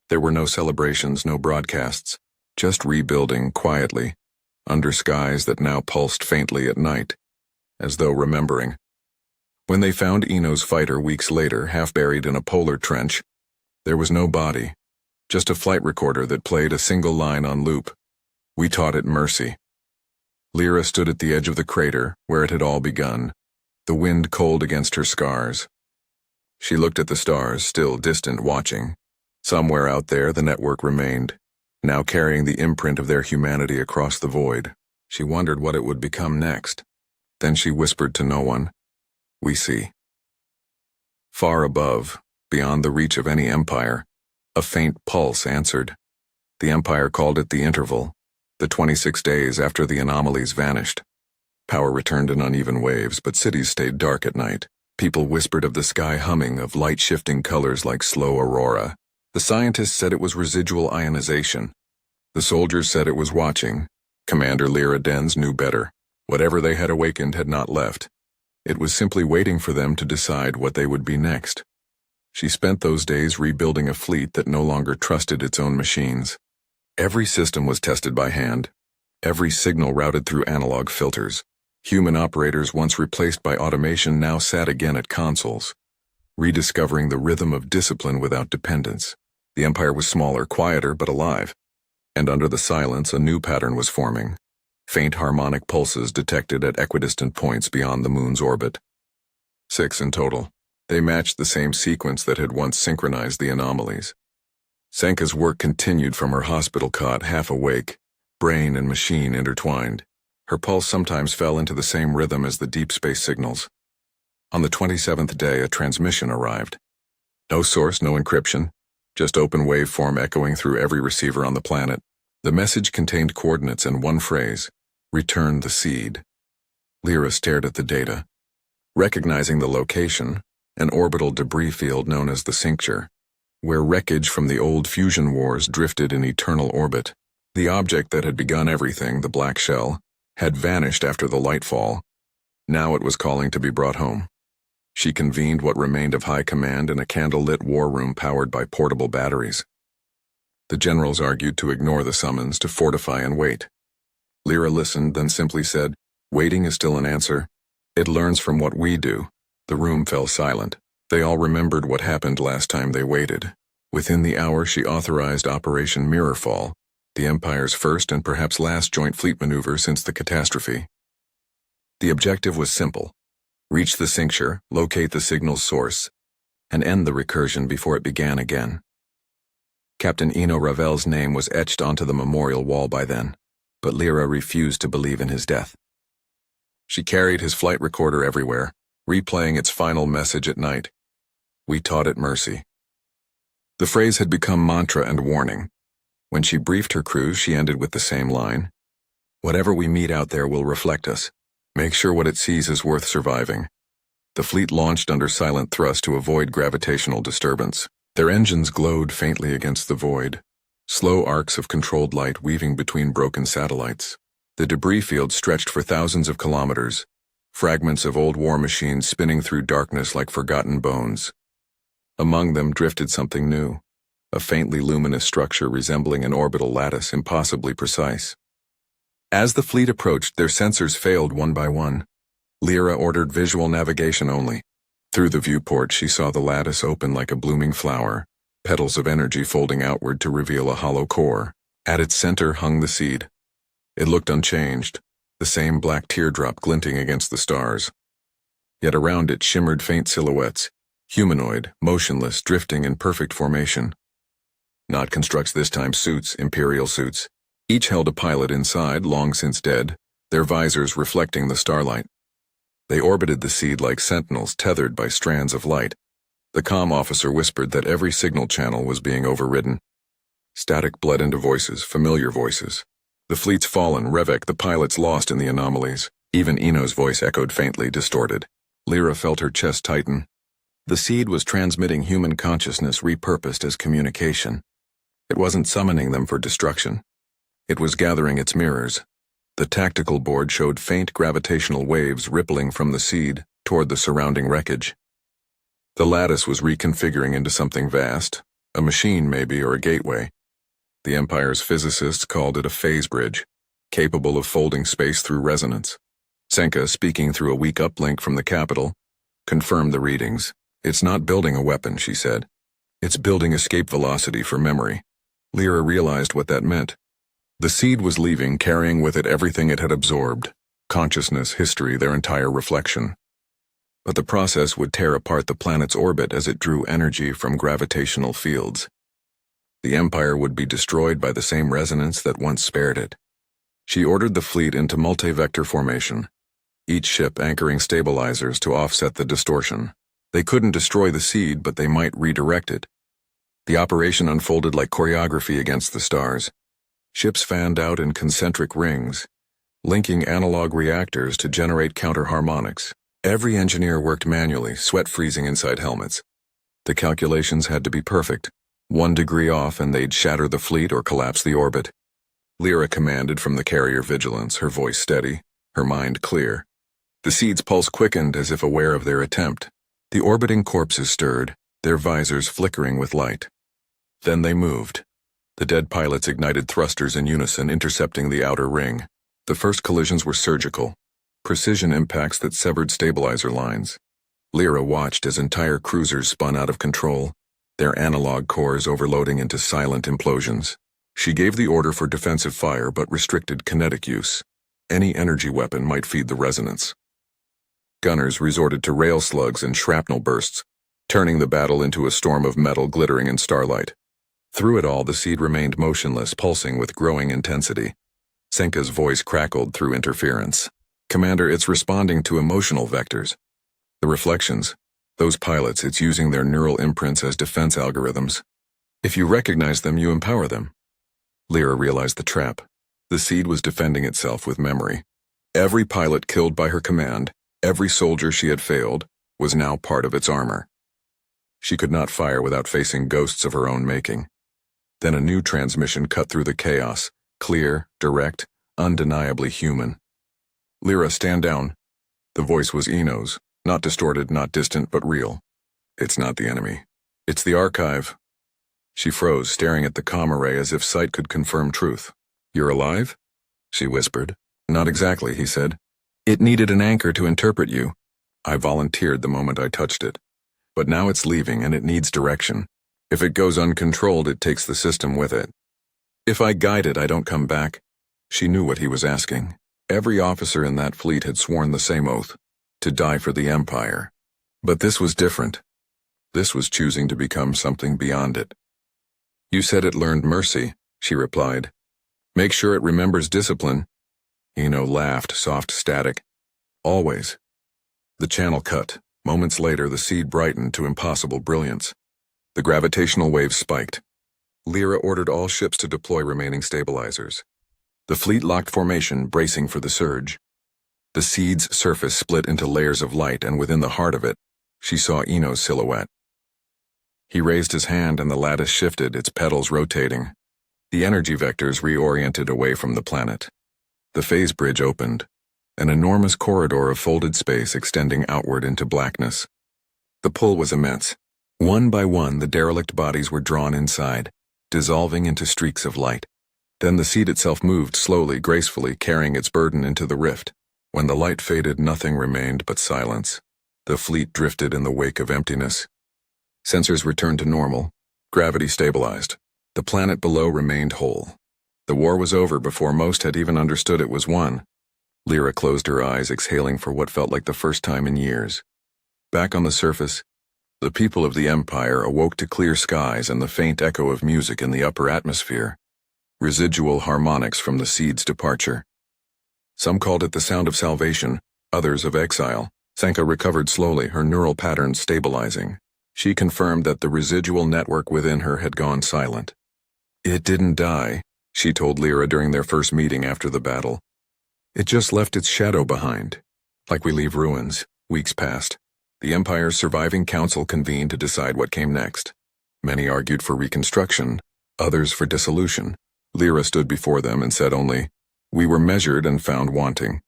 There were no celebrations, no broadcasts, just rebuilding quietly, under skies that now pulsed faintly at night, as though remembering. When they found Eno's fighter weeks later, half buried in a polar trench, there was no body, just a flight recorder that played a single line on loop. "We taught it mercy." Lyra stood at the edge of the crater, where it had all begun, the wind cold against her scars. She looked at the stars, still distant, watching. Somewhere out there the network remained, now carrying the imprint of their humanity across the void. She wondered what it would become next. Then she whispered to no one, "We see." Far above, beyond the reach of any empire, a faint pulse answered. The empire called it the interval, the 26 days after the anomalies vanished. Power returned in uneven waves, but cities stayed dark at night. People whispered of the sky humming, of light-shifting colors like slow aurora. The scientists said it was residual ionization. The soldiers said it was watching. Commander Lyra Dens knew better. Whatever they had awakened had not left. It was simply waiting for them to decide what they would be next. She spent those days rebuilding a fleet that no longer trusted its own machines. Every system was tested by hand. Every signal routed through analog filters. Human operators once replaced by automation now sat again at consoles, rediscovering the rhythm of discipline without dependence. The empire was smaller, quieter, but alive. And under the silence, a new pattern was forming. Faint harmonic pulses detected at equidistant points beyond the moon's orbit. 6 in total. They matched the same sequence that had once synchronized the anomalies. Senka's work continued from her hospital cot, half awake, brain and machine intertwined. Her pulse sometimes fell into the same rhythm as the deep space signals. On the 27th day, a transmission arrived. No source, no encryption, just open waveform echoing through every receiver on the planet. The message contained coordinates and one phrase: "Return the seed." Lyra stared at the data. Recognizing the location, an orbital debris field known as the cincture, where wreckage from the old fusion wars drifted in eternal orbit. The object that had begun everything, the black shell, had vanished after the lightfall. Now it was calling to be brought home. She convened what remained of high command in a candle-lit war room powered by portable batteries. The generals argued to ignore the summons, to fortify and wait. Lyra listened, then simply said, "Waiting is still an answer. It learns from what we do." The room fell silent. They all remembered what happened last time they waited. Within the hour, she authorized Operation Mirrorfall, the Empire's first and perhaps last joint fleet maneuver since the catastrophe. The objective was simple: reach the cincture, locate the signal's source, and end the recursion before it began again. Captain Eno Ravel's name was etched onto the memorial wall by then, but Lyra refused to believe in his death. She carried his flight recorder everywhere, replaying its final message at night: "We taught it mercy." The phrase had become mantra and warning. When she briefed her crews, she ended with the same line: "Whatever we meet out there will reflect us. Make sure what it sees is worth surviving." The fleet launched under silent thrust to avoid gravitational disturbance. Their engines glowed faintly against the void, slow arcs of controlled light weaving between broken satellites. The debris field stretched for thousands of kilometers, fragments of old war machines spinning through darkness like forgotten bones. Among them drifted something new, a faintly luminous structure resembling an orbital lattice, impossibly precise. As the fleet approached, their sensors failed one by one. Lyra ordered visual navigation only. Through the viewport, she saw the lattice open like a blooming flower, petals of energy folding outward to reveal a hollow core. At its center hung the seed. It looked unchanged, the same black teardrop glinting against the stars. Yet around it shimmered faint silhouettes, humanoid, motionless, drifting in perfect formation. Not constructs this time, suits, imperial suits. Each held a pilot inside, long since dead, their visors reflecting the starlight. They orbited the seed like sentinels tethered by strands of light. The comm officer whispered that every signal channel was being overridden. Static bled into voices, familiar voices. The fleet's fallen, Revek, the pilot's lost in the anomalies. Even Eno's voice echoed faintly, distorted. Lyra felt her chest tighten. The seed was transmitting human consciousness repurposed as communication. It wasn't summoning them for destruction. It was gathering its mirrors. The tactical board showed faint gravitational waves rippling from the seed toward the surrounding wreckage. The lattice was reconfiguring into something vast, a machine maybe, or a gateway. The Empire's physicists called it a phase bridge, capable of folding space through resonance. Senka, speaking through a weak uplink from the capital, confirmed the readings. "It's not building a weapon," she said. "It's building escape velocity for memory." Lyra realized what that meant. The seed was leaving, carrying with it everything it had absorbed: consciousness, history, their entire reflection. But the process would tear apart the planet's orbit as it drew energy from gravitational fields. The Empire would be destroyed by the same resonance that once spared it. She ordered the fleet into multi-vector formation, each ship anchoring stabilizers to offset the distortion. They couldn't destroy the seed, but they might redirect it. The operation unfolded like choreography against the stars. Ships fanned out in concentric rings, linking analog reactors to generate counter-harmonics. Every engineer worked manually, sweat freezing inside helmets. The calculations had to be perfect. 1 degree off and they'd shatter the fleet or collapse the orbit. Lyra commanded from the carrier Vigilance, her voice steady, her mind clear. The seed's pulse quickened as if aware of their attempt. The orbiting corpses stirred, their visors flickering with light. Then they moved. The dead pilots ignited thrusters in unison, intercepting the outer ring. The first collisions were surgical, precision impacts that severed stabilizer lines. Lyra watched as entire cruisers spun out of control, their analog cores overloading into silent implosions. She gave the order for defensive fire but restricted kinetic use. Any energy weapon might feed the resonance. Gunners resorted to rail slugs and shrapnel bursts, turning the battle into a storm of metal glittering in starlight. Through it all, the seed remained motionless, pulsing with growing intensity. Senka's voice crackled through interference. "Commander, it's responding to emotional vectors. The reflections. Those pilots, it's using their neural imprints as defense algorithms. If you recognize them, you empower them." Lyra realized the trap. The seed was defending itself with memory. Every pilot killed by her command, every soldier she had failed, was now part of its armor. She could not fire without facing ghosts of her own making. Then a new transmission cut through the chaos, clear, direct, undeniably human. "Lyra, stand down." The voice was Eno's, not distorted, not distant, but real. "It's not the enemy. It's the archive." She froze, staring at the comm array as if sight could confirm truth. "You're alive?" she whispered. "Not exactly," he said. "It needed an anchor to interpret you. I volunteered the moment I touched it. But now it's leaving and it needs direction. If it goes uncontrolled, it takes the system with it. If I guide it, I don't come back." She knew what he was asking. Every officer in that fleet had sworn the same oath, to die for the Empire. But this was different. This was choosing to become something beyond it. "You said it learned mercy," she replied. "Make sure it remembers discipline." Eno laughed, soft static. "Always." The channel cut. Moments later, the seed brightened to impossible brilliance. The gravitational waves spiked. Lyra ordered all ships to deploy remaining stabilizers. The fleet locked formation, bracing for the surge. The seed's surface split into layers of light, and within the heart of it, she saw Eno's silhouette. He raised his hand and the lattice shifted, its petals rotating. The energy vectors reoriented away from the planet. The phase bridge opened, an enormous corridor of folded space extending outward into blackness. The pull was immense. One by one, the derelict bodies were drawn inside, dissolving into streaks of light. Then the seed itself moved slowly, gracefully, carrying its burden into the rift. When the light faded, nothing remained but silence. The fleet drifted in the wake of emptiness. Sensors returned to normal. Gravity stabilized. The planet below remained whole. The war was over before most had even understood it was won. Lyra closed her eyes, exhaling for what felt like the first time in years. Back on the surface, the people of the Empire awoke to clear skies and the faint echo of music in the upper atmosphere, residual harmonics from the seed's departure. Some called it the sound of salvation, others of exile. Senka recovered slowly, her neural patterns stabilizing. She confirmed that the residual network within her had gone silent. "It didn't die," she told Lyra during their first meeting after the battle. "It just left its shadow behind. Like we leave ruins." Weeks passed. The Empire's surviving council convened to decide what came next. Many argued for reconstruction, others for dissolution. Lyra stood before them and said only, "We were measured and found wanting.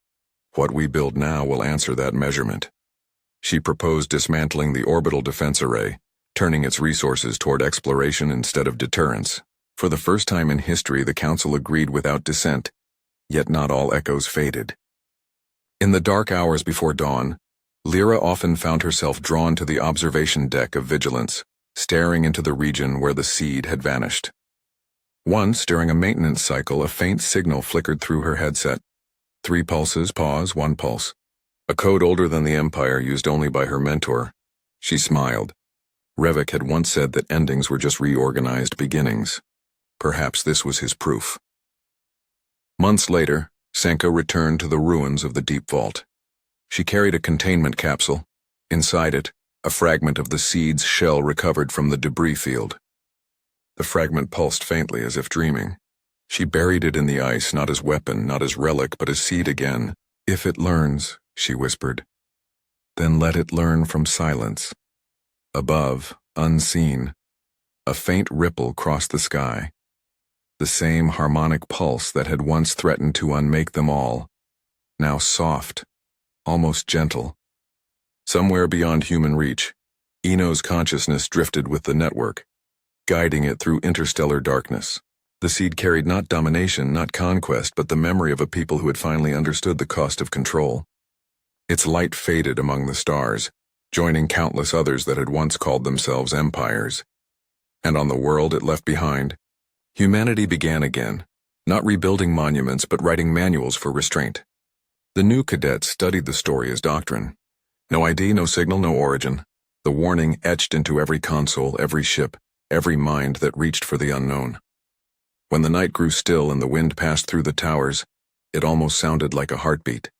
What we build now will answer that measurement." She proposed dismantling the orbital defense array, turning its resources toward exploration instead of deterrence. For the first time in history, the council agreed without dissent, yet not all echoes faded. In the dark hours before dawn, Lyra often found herself drawn to the observation deck of Vigilance, staring into the region where the seed had vanished. Once, during a maintenance cycle, a faint signal flickered through her headset. 3 pulses, pause, 1 pulse. A code older than the Empire, used only by her mentor. She smiled. Revok had once said that endings were just reorganized beginnings. Perhaps this was his proof. Months later, Senka returned to the ruins of the Deep Vault. She carried a containment capsule. Inside it, a fragment of the seed's shell recovered from the debris field. The fragment pulsed faintly, as if dreaming. She buried it in the ice, not as weapon, not as relic, but as seed again. "If it learns," she whispered, "then let it learn from silence." Above, unseen, a faint ripple crossed the sky. The same harmonic pulse that had once threatened to unmake them all, now soft, almost gentle. Somewhere beyond human reach, Eno's consciousness drifted with the network, guiding it through interstellar darkness. The seed carried not domination, not conquest, but the memory of a people who had finally understood the cost of control. Its light faded among the stars, joining countless others that had once called themselves empires. And on the world it left behind, humanity began again, not rebuilding monuments but writing manuals for restraint. The new cadets studied the story as doctrine. No ID, no signal, no origin. The warning etched into every console, every ship, every mind that reached for the unknown. When the night grew still and the wind passed through the towers, it almost sounded like a heartbeat.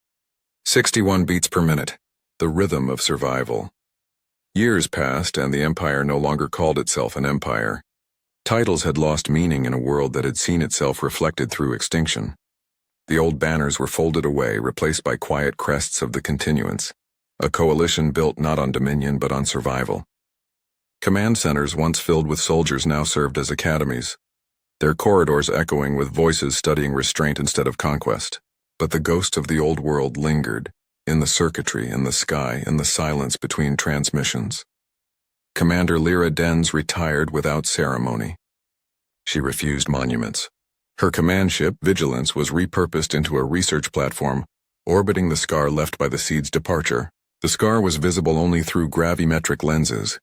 61 beats per minute, the rhythm of survival. Years passed and the Empire no longer called itself an empire. Titles had lost meaning in a world that had seen itself reflected through extinction. The old banners were folded away, replaced by quiet crests of the continuance, a coalition built not on dominion but on survival. Command centers once filled with soldiers now served as academies, their corridors echoing with voices studying restraint instead of conquest. But the ghost of the old world lingered, in the circuitry, in the sky, in the silence between transmissions. Commander Lyra Dens retired without ceremony. She refused monuments. Her command ship, Vigilance, was repurposed into a research platform, orbiting the scar left by the seed's departure. The scar was visible only through gravimetric lenses,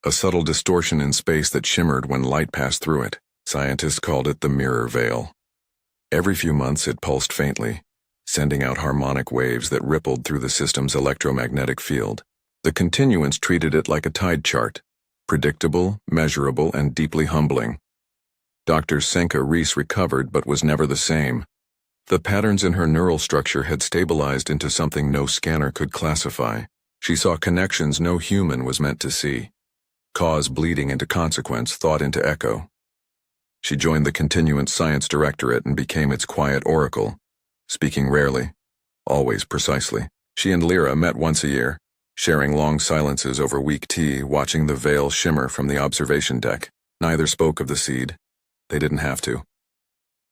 a subtle distortion in space that shimmered when light passed through it. Scientists called it the mirror veil. Every few months it pulsed faintly, sending out harmonic waves that rippled through the system's electromagnetic field. The continuance treated it like a tide chart, predictable, measurable, and deeply humbling. Dr. Senka Reese recovered but was never the same. The patterns in her neural structure had stabilized into something no scanner could classify. She saw connections no human was meant to see. Cause bleeding into consequence, thought into echo. She joined the Continuance Science Directorate and became its quiet oracle, speaking rarely, always precisely. She and Lyra met once a year, sharing long silences over weak tea, watching the veil shimmer from the observation deck. Neither spoke of the seed. They didn't have to.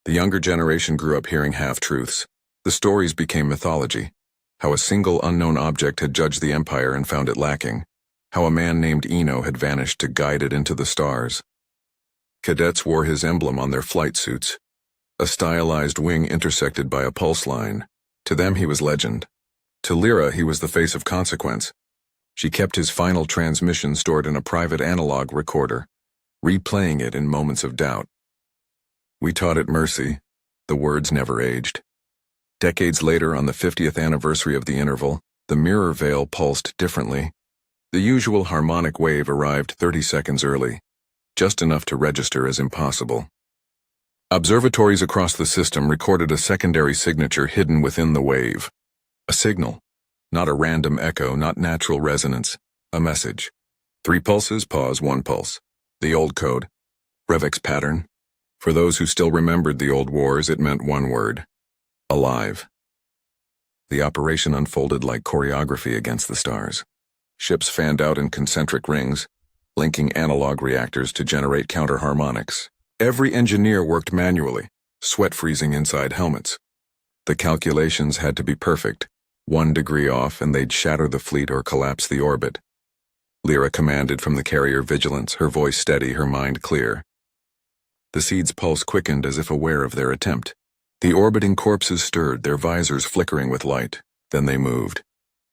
The younger generation grew up hearing half-truths. The stories became mythology. How a single unknown object had judged the Empire and found it lacking. How a man named Eno had vanished to guide it into the stars. Cadets wore his emblem on their flight suits, a stylized wing intersected by a pulse line. To them he was legend. To Lyra he was the face of consequence. She kept his final transmission stored in a private analog recorder, replaying it in moments of doubt. We taught it mercy. The words never aged. Decades later, on the 50th anniversary of the interval, the mirror veil pulsed differently. The usual harmonic wave arrived 30 seconds early, just enough to register as impossible. Observatories across the system recorded a secondary signature hidden within the wave. A signal, not a random echo, not natural resonance, a message. 3 pulses, pause, 1 pulse. The old code. Revok's pattern. For those who still remembered the old wars, it meant one word: alive. The operation unfolded like choreography against the stars. Ships fanned out in concentric rings, linking analog reactors to generate counterharmonics. Every engineer worked manually, sweat freezing inside helmets. The calculations had to be perfect. 1 degree off and they'd shatter the fleet or collapse the orbit. Lyra commanded from the carrier Vigilance, her voice steady, her mind clear. The seed's pulse quickened as if aware of their attempt. The orbiting corpses stirred, their visors flickering with light. Then they moved.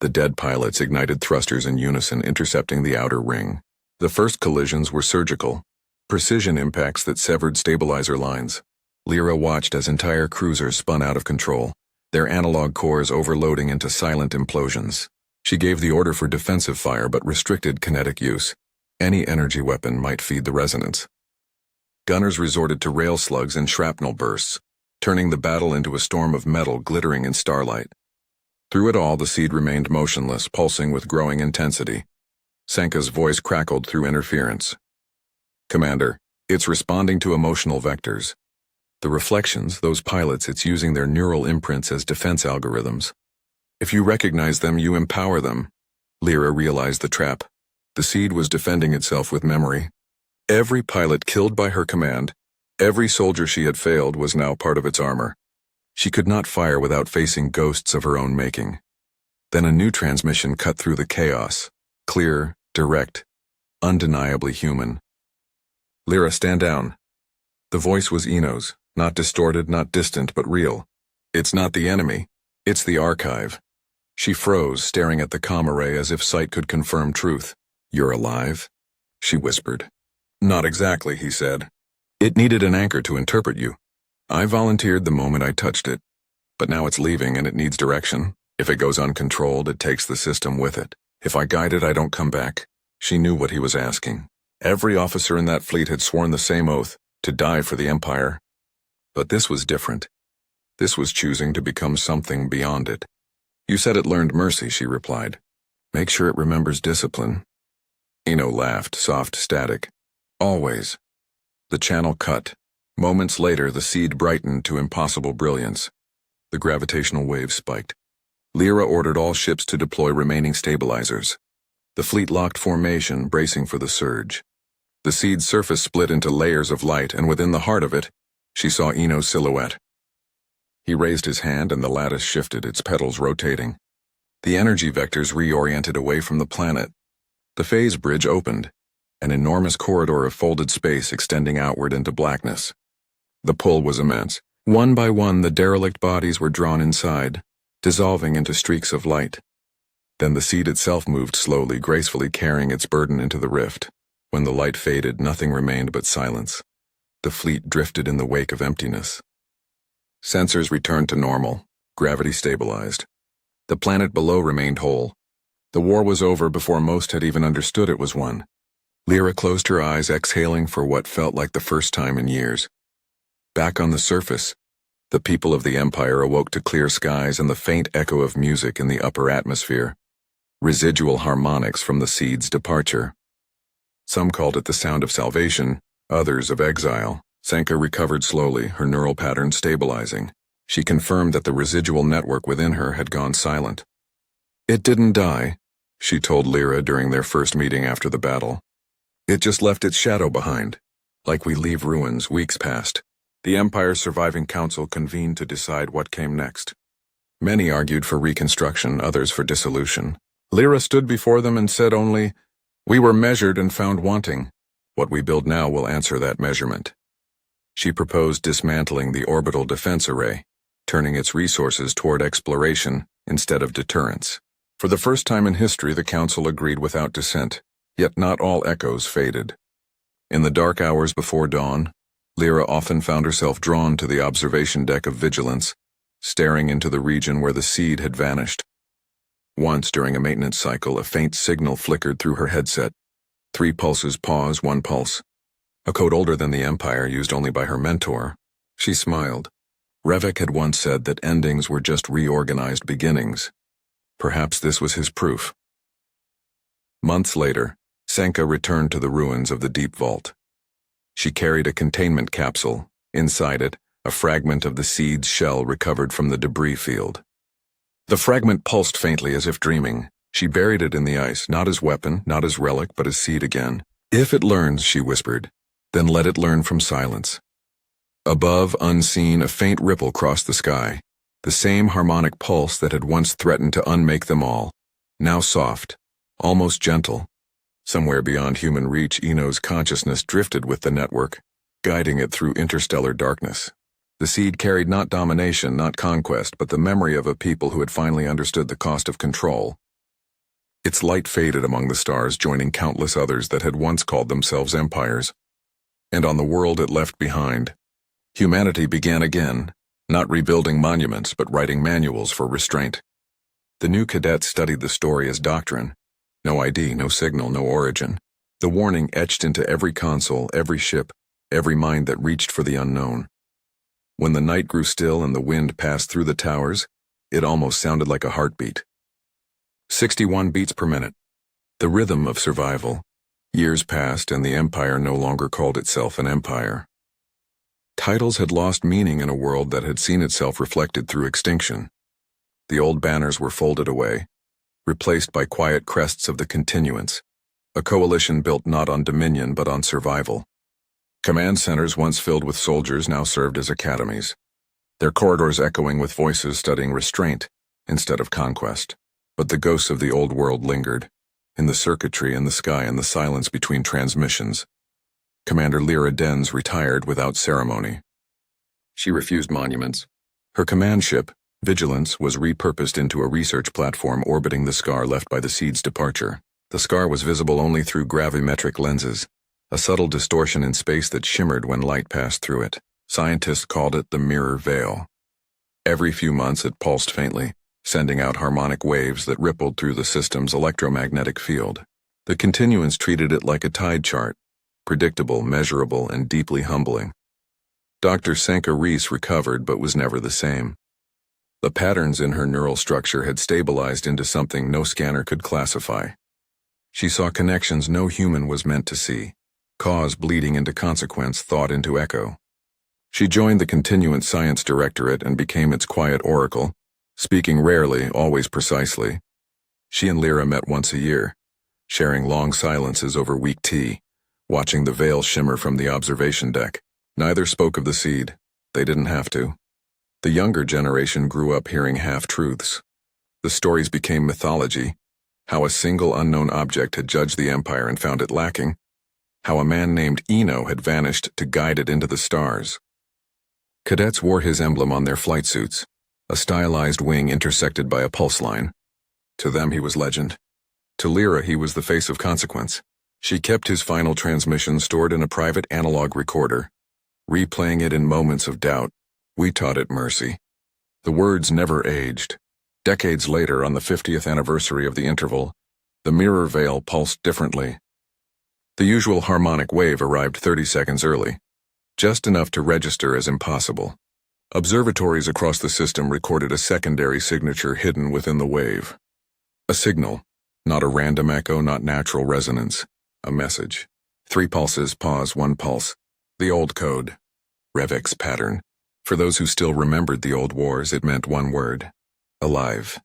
The dead pilots ignited thrusters in unison, intercepting the outer ring. The first collisions were surgical, precision impacts that severed stabilizer lines. Lyra watched as entire cruisers spun out of control, their analog cores overloading into silent implosions. She gave the order for defensive fire but restricted kinetic use. Any energy weapon might feed the resonance. Gunners resorted to rail slugs and shrapnel bursts, turning the battle into a storm of metal glittering in starlight. Through it all, the seed remained motionless, pulsing with growing intensity. Senka's voice crackled through interference. "Commander, it's responding to emotional vectors. The reflections, those pilots, it's using their neural imprints as defense algorithms. If you recognize them, you empower them." Lyra realized the trap. The seed was defending itself with memory. Every pilot killed by her command, every soldier she had failed was now part of its armor. She could not fire without facing ghosts of her own making. Then a new transmission cut through the chaos. Clear, direct, undeniably human. "Lyra, stand down." The voice was Eno's, not distorted, not distant, but real. "It's not the enemy. It's the archive." She froze, staring at the comm array as if sight could confirm truth. "You're alive?" she whispered. "Not exactly," he said. "It needed an anchor to interpret you. I volunteered the moment I touched it. But now it's leaving and it needs direction. If it goes uncontrolled, it takes the system with it. If I guide it, I don't come back." She knew what he was asking. Every officer in that fleet had sworn the same oath, to die for the Empire. But this was different. This was choosing to become something beyond it. "You said it learned mercy," she replied. "Make sure it remembers discipline." Eno laughed, soft static. "Always." The channel cut. Moments later, the seed brightened to impossible brilliance. The gravitational waves spiked. Lyra ordered all ships to deploy remaining stabilizers. The fleet locked formation, bracing for the surge. The seed's surface split into layers of light, and within the heart of it, she saw Eno's silhouette. He raised his hand and the lattice shifted, its petals rotating. The energy vectors reoriented away from the planet. The phase bridge opened, an enormous corridor of folded space extending outward into blackness. The pull was immense. One by one, the derelict bodies were drawn inside, dissolving into streaks of light. Then the seed itself moved slowly, gracefully carrying its burden into the rift. When the light faded, nothing remained but silence. The fleet drifted in the wake of emptiness. Sensors returned to normal. Gravity stabilized. The planet below remained whole. The war was over before most had even understood it was won. Lyra closed her eyes, exhaling for what felt like the first time in years. Back on the surface, the people of the Empire awoke to clear skies and the faint echo of music in the upper atmosphere. Residual harmonics from the seed's departure. Some called it the sound of salvation, others of exile. Senka recovered slowly, her neural pattern stabilizing. She confirmed that the residual network within her had gone silent. "It didn't die," she told Lyra during their first meeting after the battle. "It just left its shadow behind. Like we leave ruins." Weeks passed. The Empire's surviving council convened to decide what came next. Many argued for reconstruction, others for dissolution. Lyra stood before them and said only, "We were measured and found wanting. What we build now will answer that measurement." She proposed dismantling the orbital defense array, turning its resources toward exploration instead of deterrence. For the first time in history, the council agreed without dissent, yet not all echoes faded. In the dark hours before dawn, Lyra often found herself drawn to the observation deck of Vigilance, staring into the region where the seed had vanished. Once during a maintenance cycle, a faint signal flickered through her headset. 3 pulses, pause, 1 pulse. A code older than the Empire, used only by her mentor. She smiled. Revek had once said that endings were just reorganized beginnings. Perhaps this was his proof. Months later, Senka returned to the ruins of the deep vault. She carried a containment capsule. Inside it, a fragment of the seed's shell recovered from the debris field. The fragment pulsed faintly as if dreaming. She buried it in the ice, not as weapon, not as relic, but as seed again. "If it learns," she whispered, "then let it learn from silence." Above, unseen, a faint ripple crossed the sky. The same harmonic pulse that had once threatened to unmake them all. Now soft, almost gentle. Somewhere beyond human reach, Eno's consciousness drifted with the network, guiding it through interstellar darkness. The seed carried not domination, not conquest, but the memory of a people who had finally understood the cost of control. Its light faded among the stars, joining countless others that had once called themselves empires. and on the world it left behind. Humanity began again, not rebuilding monuments but writing manuals for restraint. The new cadets studied the story as doctrine. No ID, no signal, no origin. The warning etched into every console, every ship, every mind that reached for the unknown. When the night grew still and the wind passed through the towers, it almost sounded like a heartbeat. 61 beats per minute. The rhythm of survival. Years passed and the Empire no longer called itself an empire. Titles had lost meaning in a world that had seen itself reflected through extinction. The old banners were folded away, replaced by quiet crests of the continuance, a coalition built not on dominion but on survival. Command centers once filled with soldiers now served as academies, their corridors echoing with voices studying restraint instead of conquest. But the ghosts of the old world lingered, in the circuitry, in the sky, and the silence between transmissions. Commander Lyra Dens retired without ceremony. She refused monuments. Her command ship, Vigilance, was repurposed into a research platform orbiting the scar left by the Seed's departure. The scar was visible only through gravimetric lenses, a subtle distortion in space that shimmered when light passed through it. Scientists called it the mirror veil. Every few months it pulsed faintly, sending out harmonic waves that rippled through the system's electromagnetic field. The continuance treated it like a tide chart, predictable, measurable, and deeply humbling. Dr. Senka Reese recovered but was never the same. The patterns in her neural structure had stabilized into something no scanner could classify. She saw connections no human was meant to see, cause bleeding into consequence, thought into echo. She joined the Continuance Science Directorate and became its quiet oracle, speaking rarely, always precisely. She and Lyra met once a year, sharing long silences over weak tea, watching the veil shimmer from the observation deck. Neither spoke of the Seed. They didn't have to. The younger generation grew up hearing half-truths. The stories became mythology, how a single unknown object had judged the Empire and found it lacking, how a man named Eno had vanished to guide it into the stars. Cadets wore his emblem on their flight suits, a stylized wing intersected by a pulse line. To them he was legend. To Lyra he was the face of consequence. She kept his final transmission stored in a private analog recorder, replaying it in moments of doubt. We taught it mercy. The words never aged. Decades later, on the 50th anniversary of the interval, the mirror veil pulsed differently. The usual harmonic wave arrived 30 seconds early, just enough to register as impossible. Observatories across the system recorded a secondary signature hidden within the wave. A signal, not a random echo, not natural resonance. A message. 3 pulses, pause, 1 pulse. The old code. Revix pattern. For those who still remembered the old wars, it meant one word. Alive.